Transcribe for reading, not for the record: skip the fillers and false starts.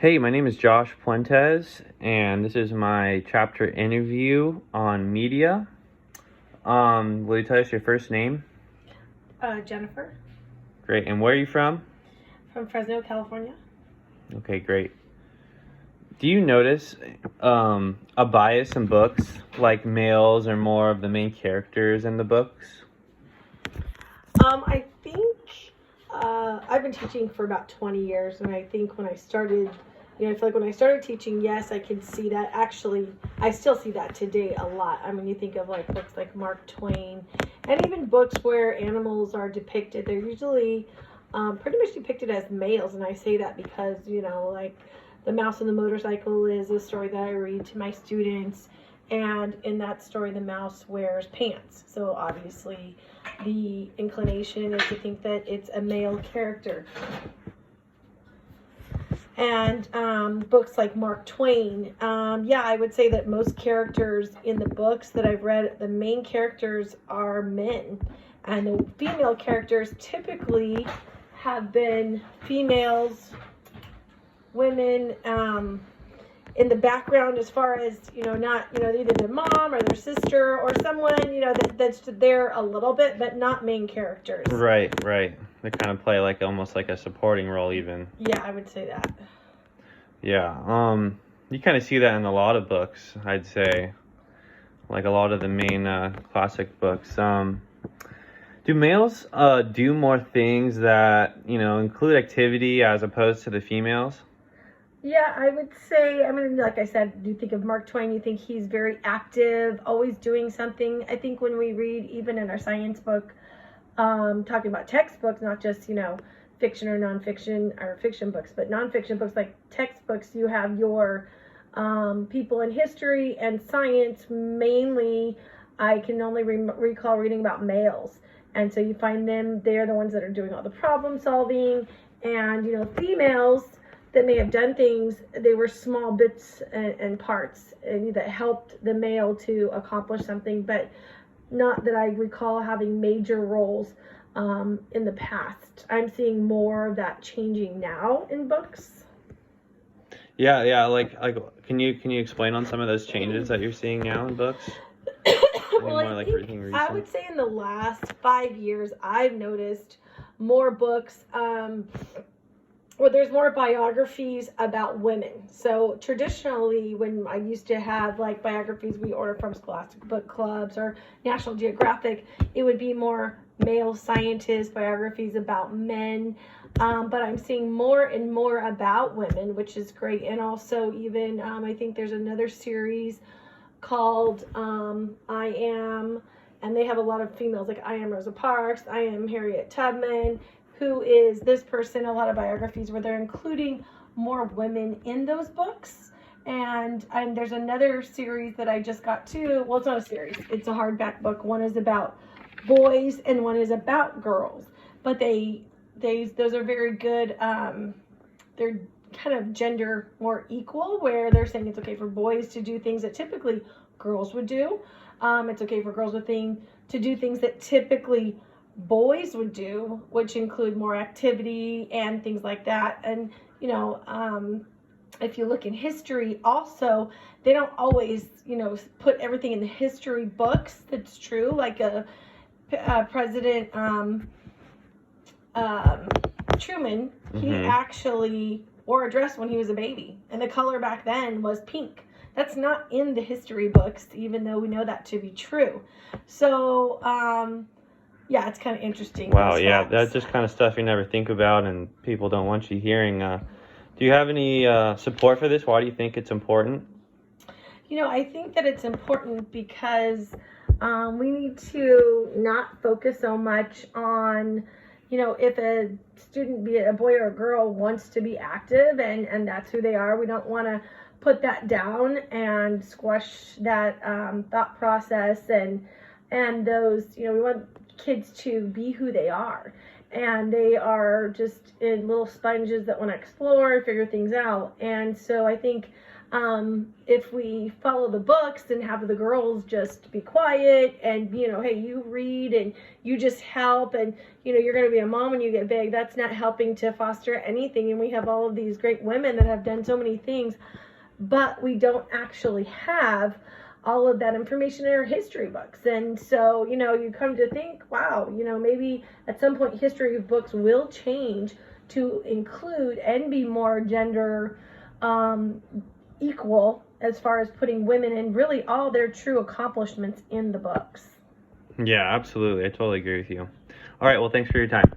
Hey, my name is Josh Puentes, and this is my chapter interview on media. Will you tell us your first name? Jennifer Great. And where are you from? from Fresno, California. Okay, great. Do you notice a bias in books, like males are more of the main characters in the books? I think I've been teaching for about 20 years, and I think when I started, I feel like when I started teaching, yes, I could see that. Actually, I still see that today a lot. I mean, you think of like books like Mark Twain, and even books where animals are depicted, they're usually pretty much depicted as males, and I say that because, like The Mouse and the Motorcycle is a story that I read to my students, and in that story, the mouse wears pants. So obviously, the inclination is to think that it's a male character. And books like Mark Twain, I would say that most characters in the books that I've read, the main characters are men. And the female characters typically have been females, women, in the background as far as, not, either their mom or their sister or someone, that's there a little bit, but not main characters. Right. They kind of play like almost like a supporting role even. Yeah, I would say that. Yeah. You kind of see that in a lot of books, I'd say. Like a lot of the main classic books. Do males do more things that, include activity as opposed to the females? Yeah, I would say, like I said, you think of Mark Twain, you think he's very active, always doing something. I think when we read, even in our science book, talking about textbooks, not just, fiction or nonfiction, or fiction books, but nonfiction books like textbooks, you have your people in history and science. Mainly, I can only recall reading about males. And so you find them, they're the ones that are doing all the problem solving. And, females that may have done things, they were small bits and parts that helped the male to accomplish something, but not that I recall having major roles in the past. I'm seeing more of that changing now in books. Yeah. Like, can you explain on some of those changes that you're seing now in books? Well, I would say in the last 5 years, I've noticed more books. There's more biographies about women. So traditionally, when I used to have like biographies we order from Scholastic Book Clubs or National Geographic, it would be more male scientists, biographies about men. But I'm seeing more and more about women, which is great. And also even, I think there's another series called I Am, and they have a lot of females, like I Am Rosa Parks, I Am Harriet Tubman, who is this person, a lot of biographies where they're including more women in those books. And there's another series that I just got too. Well, it's not a series, it's a hardback book. One is about boys and one is about girls. But those are very good. They're kind of gender more equal, where they're saying it's okay for boys to do things that typically girls would do. It's okay for girls to do things that typically boys would do, which include more activity and things like that. And if you look in history also, they don't always put everything in the history books that's true. Like a President Truman, he actually wore a dress when he was a baby, and the color back then was pink. That's not in the history books, even though we know that to be true. So it's kind of interesting. Wow, yeah, that's just kind of stuff you never think about and people don't want you hearing. Do you have any support for this? Why do you think it's important? I think that it's important because we need to not focus so much on, if a student, be it a boy or a girl, wants to be active and that's who they are. We don't want to put that down and squash that thought process and those, we want kids to be who they are. and they are just in little sponges that want to explore and figure things out. And so I think if we follow the books and have the girls just be quiet and, you know, hey, you read and you just help, and, you know, you're going to be a mom when you get big, that's not helping to foster anything. And we have all of these great women that have done so many things, but we don't actually have all of that information in our history books. And so, you know, you come to think, wow, you know, maybe at some point history books will change to include and be more gender equal as far as putting women and really all their true accomplishments in the books. Yeah, absolutely. I totally agree with you. All right, well, thanks for your time.